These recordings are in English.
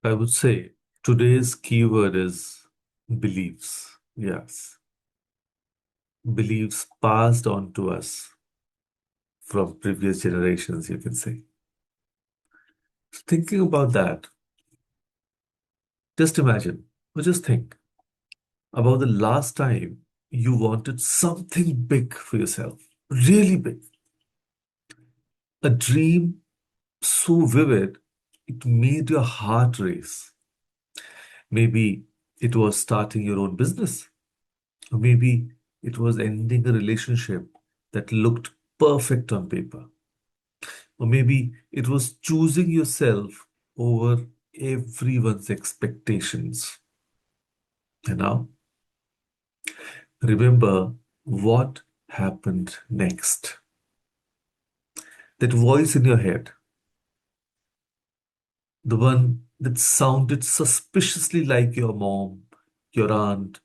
I would say today's keyword is beliefs. Yes, beliefs passed on to us from previous generations, you can say. Thinking about that, just imagine or just think about the last time you wanted something big for yourself, really big, a dream so vivid it made your heart race. Maybe it was starting your own business. Or maybe it was ending a relationship that looked perfect on paper. Or maybe it was choosing yourself over everyone's expectations. And now, remember what happened next. That voice in your head, the one that sounded suspiciously like your mom, your aunt,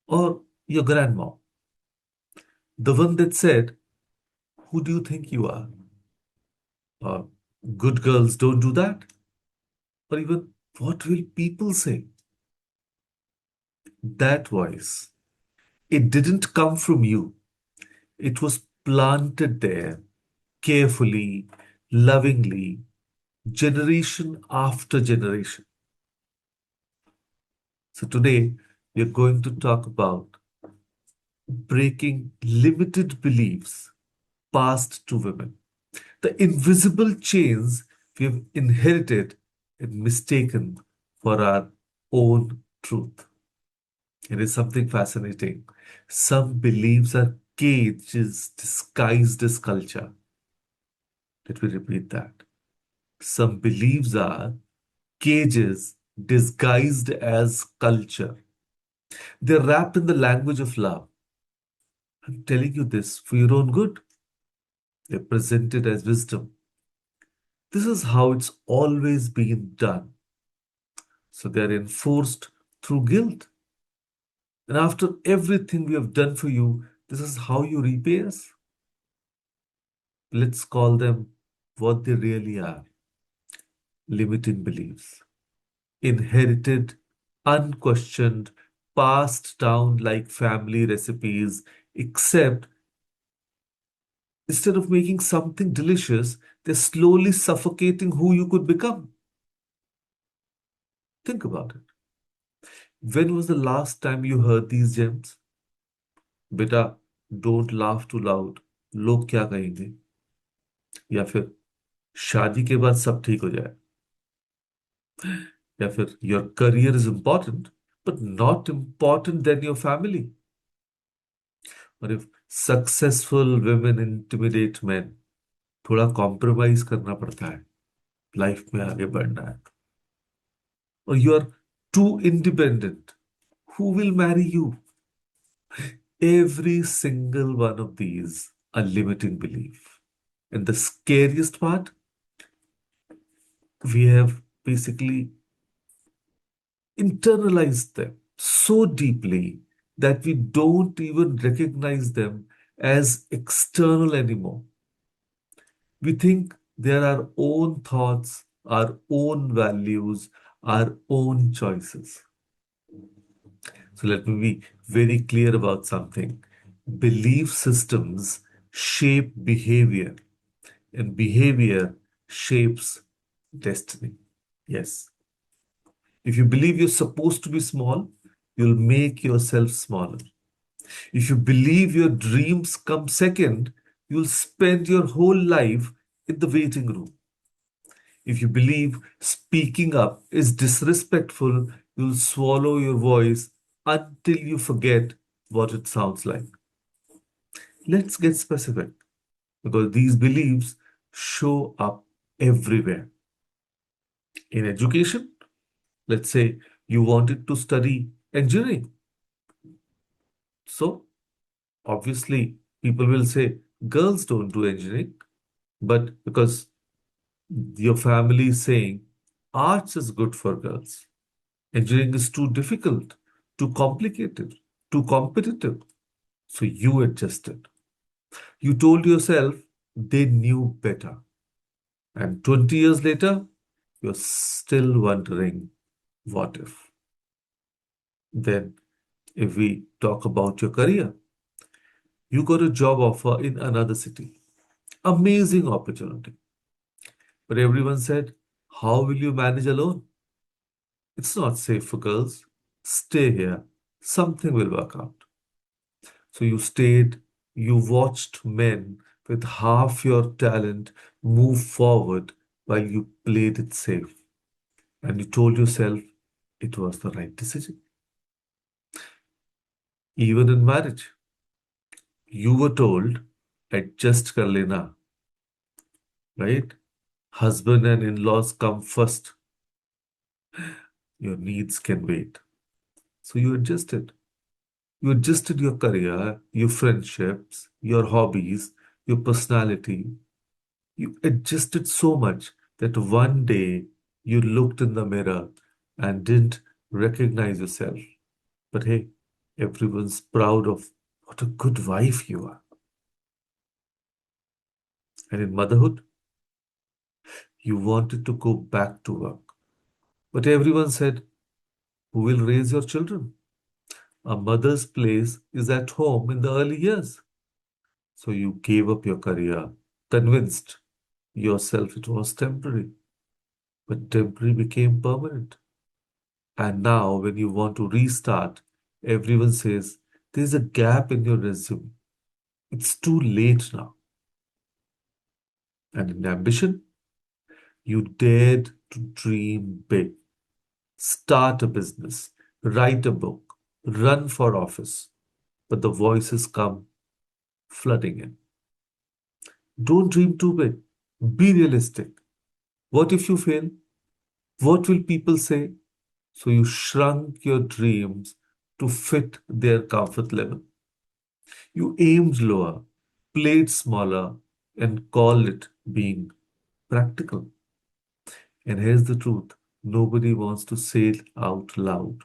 or your grandma. The one that said, "Who do you think you are?" Or "Good girls don't do that." Or even, "What will people say?" That voice, it didn't come from you. It was planted there carefully, lovingly, generation after generation. So today, we are going to talk about breaking limited beliefs passed to women. The invisible chains we have inherited and mistaken for our own truth. It is something fascinating. Some beliefs are cages disguised as culture. Let me repeat that. Some beliefs are cages disguised as culture. They're wrapped in the language of love. I'm telling you this for your own good. They're presented as wisdom. This is how it's always been done. So they're enforced through guilt. And after everything we have done for you, this is how you repay us? Let's call them what they really are: limiting beliefs. Inherited, unquestioned, passed down like family recipes, except instead of making something delicious, they're slowly suffocating who you could become. Think about it. When was the last time you heard these gems? बेटा, don't laugh too loud. लोग क्या कहेंगे? या फिर शादी के बाद सब ठीक हो जाए? या फिर your career is important but not important than your family? और if successful women intimidate men, थोड़ा कॉम्प्रोमाइज करना पड़ता है लाइफ में आगे बढ़ना है. और you are too independent, who will marry you? Every single one of these are limiting belief. And the scariest part, we have basically internalized them so deeply that we don't even recognize them as external anymore. We think they're our own thoughts, our own values, our own choices. So let me be very clear about something. Belief systems shape behavior, and behavior shapes destiny. Yes. If you believe you're supposed to be small, you'll make yourself smaller. If you believe your dreams come second, you'll spend your whole life in the waiting room. If you believe speaking up is disrespectful, you'll swallow your voice until you forget what it sounds like. Let's get specific because these beliefs show up everywhere. In education, let's say you wanted to study engineering. So, obviously, people will say girls don't do engineering, but because your family is saying arts is good for girls, engineering is too difficult, too complicated, too competitive. So, you adjusted. You told yourself they knew better. And 20 years later, you're still wondering, what if? Then, if we talk about your career, you got a job offer in another city. Amazing opportunity. But everyone said, how will you manage alone? It's not safe for girls. Stay here. Something will work out. So you stayed, you watched men with half your talent move forward while you played it safe. And you told yourself it was the right decision. Even in marriage, you were told, adjust kar lena, right? Husband and in laws come first. Your needs can wait. So you adjusted. You adjusted your career, your friendships, your hobbies, your personality. You adjusted so much that one day you looked in the mirror and didn't recognize yourself. But hey, everyone's proud of what a good wife you are. And in motherhood, you wanted to go back to work. But everyone said, who will raise your children? A mother's place is at home in the early years. So you gave up your career, convinced yourself it was temporary. But temporary became permanent. And now, when you want to restart, everyone says there's a gap in your resume. It's too late now. And in ambition, you dared to dream big, start a business, write a book, run for office. But the voices come flooding in. Don't dream too big. Be realistic. What if you fail? What will people say? So you shrunk your dreams to fit their comfort level. You aimed lower, played smaller, and called it being practical. And here's the truth, nobody wants to say it out loud.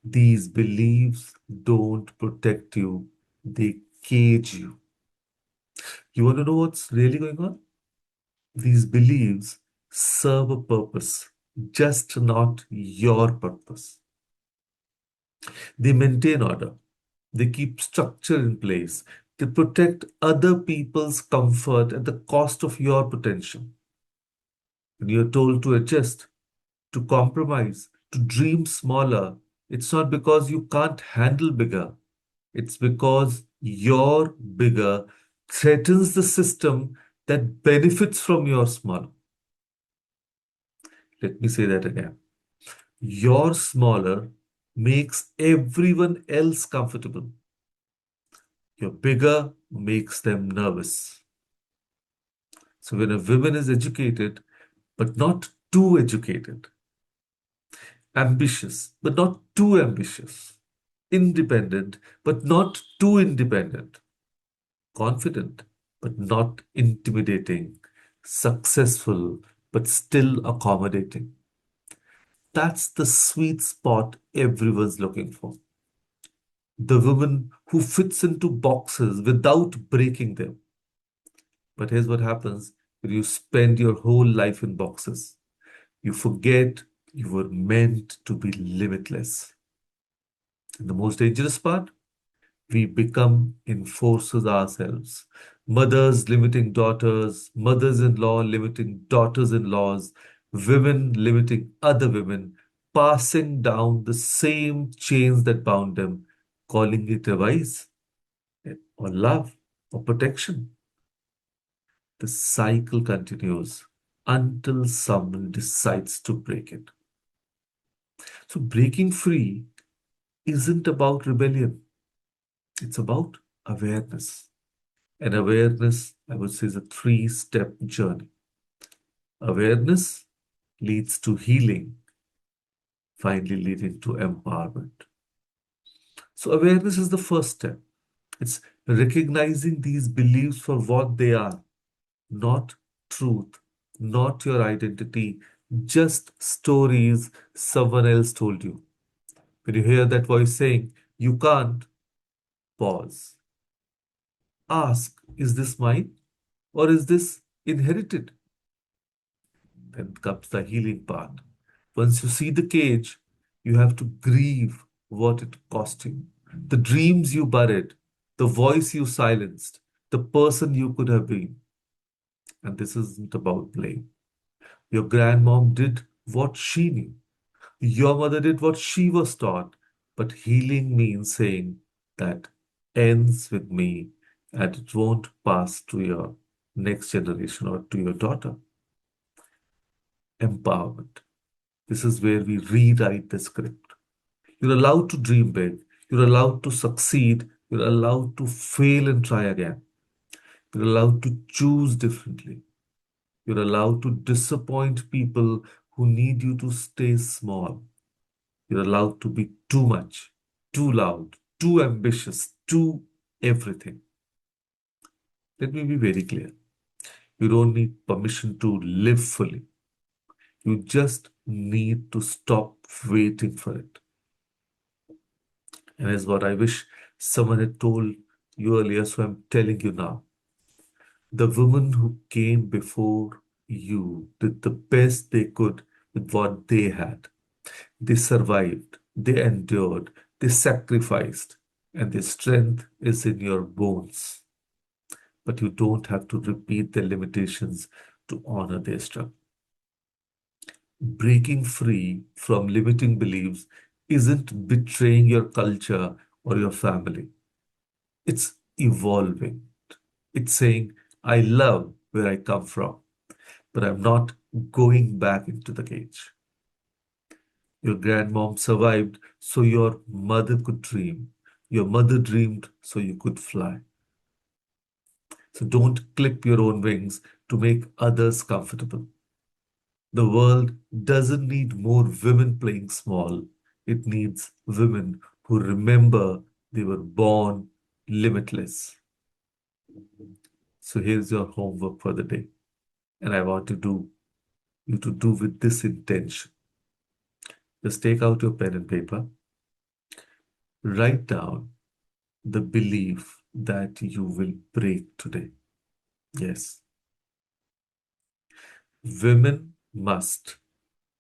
These beliefs don't protect you, they cage you. You want to know what's really going on? These beliefs serve a purpose, just not your purpose. They maintain order, they keep structure in place, they protect other people's comfort at the cost of your potential. When you're told to adjust, to compromise, to dream smaller, it's not because you can't handle bigger, it's because your bigger threatens the system that benefits from your small. Let me say that again. Your smaller makes everyone else comfortable. Your bigger makes them nervous. So when a woman is educated, but not too educated, ambitious, but not too ambitious, independent, but not too independent, confident, but not intimidating, successful, but still accommodating. That's the sweet spot everyone's looking for. The woman who fits into boxes without breaking them. But here's what happens when you spend your whole life in boxes. You forget you were meant to be limitless. And the most dangerous part, we become enforcers ourselves. Mothers limiting daughters, mothers in law limiting daughters in laws, women limiting other women, passing down the same chains that bound them, calling it a vice or love or protection. The cycle continues until someone decides to break it. So, breaking free isn't about rebellion, it's about awareness. And awareness, I would say, is a three-step journey. Awareness leads to healing, finally leading to empowerment. So, awareness is the first step. It's recognizing these beliefs for what they are, not truth, not your identity, just stories someone else told you. When you hear that voice saying, you can't, pause. Ask, is this mine or is this inherited? Then comes the healing part. Once you see the cage, you have to grieve what it cost you. The dreams you buried, the voice you silenced, the person you could have been. And this isn't about blame. Your grandmom did what she knew. Your mother did what she was taught. But healing means saying that ends with me and it won't pass to your next generation or to your daughter. Empowerment. This is where we rewrite the script. You're allowed to dream big. You're allowed to succeed. You're allowed to fail and try again. You're allowed to choose differently. You're allowed to disappoint people who need you to stay small. You're allowed to be too much, too loud, too ambitious, too everything. Let me be very clear. You don't need permission to live fully. You just need to stop waiting for it. And is what I wish someone had told you earlier, so I'm telling you now. The women who came before you did the best they could with what they had. They survived, they endured, they sacrificed, and their strength is in your bones. But you don't have to repeat their limitations to honor their struggle. Breaking free from limiting beliefs isn't betraying your culture or your family. It's evolving. It's saying, I love where I come from, but I'm not going back into the cage. Your grandmom survived so your mother could dream. Your mother dreamed so you could fly. So don't clip your own wings to make others comfortable. The world doesn't need more women playing small. It needs women who remember they were born limitless. So here's your homework for the day. And I want you to do with this intention. Just take out your pen and paper. Write down the belief that you will break today. Yes, women must.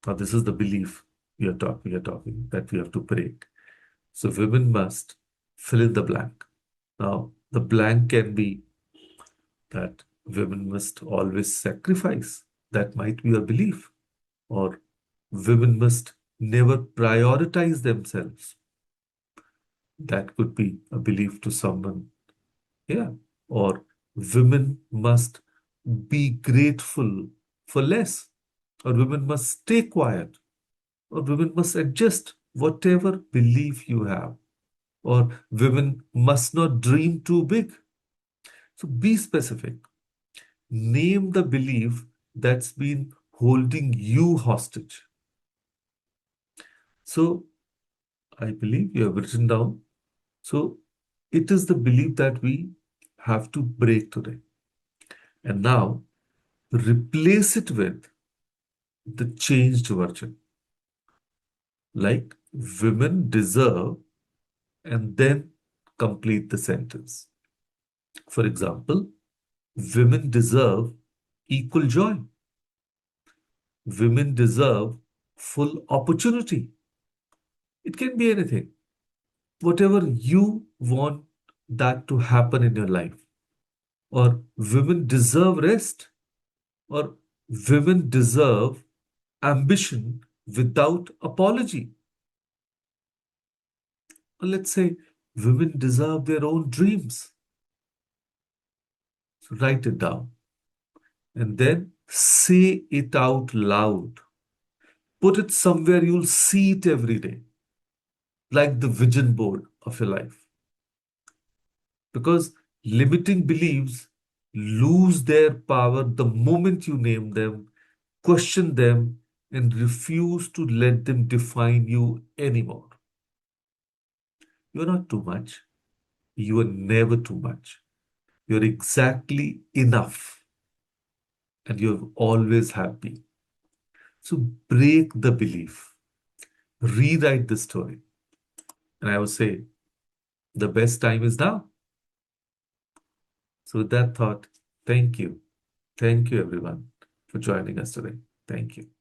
Now, this is the belief we are talking that we have to break. So, women must fill in the blank. Now, the blank can be that women must always sacrifice. That might be a belief. Or women must never prioritize themselves. That could be a belief to someone. Yeah. Or women must be grateful for less. Or women must stay quiet. Or women must adjust whatever belief you have. Or women must not dream too big. So be specific. Name the belief that's been holding you hostage. So I believe you have written down. So it is the belief that we have to break today. And now replace it with the changed version. Like women deserve, and then complete the sentence. For example, women deserve equal joy. Women deserve full opportunity. It can be anything. Whatever you want that to happen in your life. Or women deserve rest. Or women deserve ambition without apology. Or let's say women deserve their own dreams. So write it down and then say it out loud. Put it somewhere you'll see it every day, like the vision board of your life. Because limiting beliefs lose their power the moment you name them, question them, and refuse to let them define you anymore. You're not too much. You are never too much. You're exactly enough, and you always have been. So break the belief, rewrite the story. And I would say the best time is now. So, with that thought, thank you. Thank you, everyone, for joining us today. Thank you.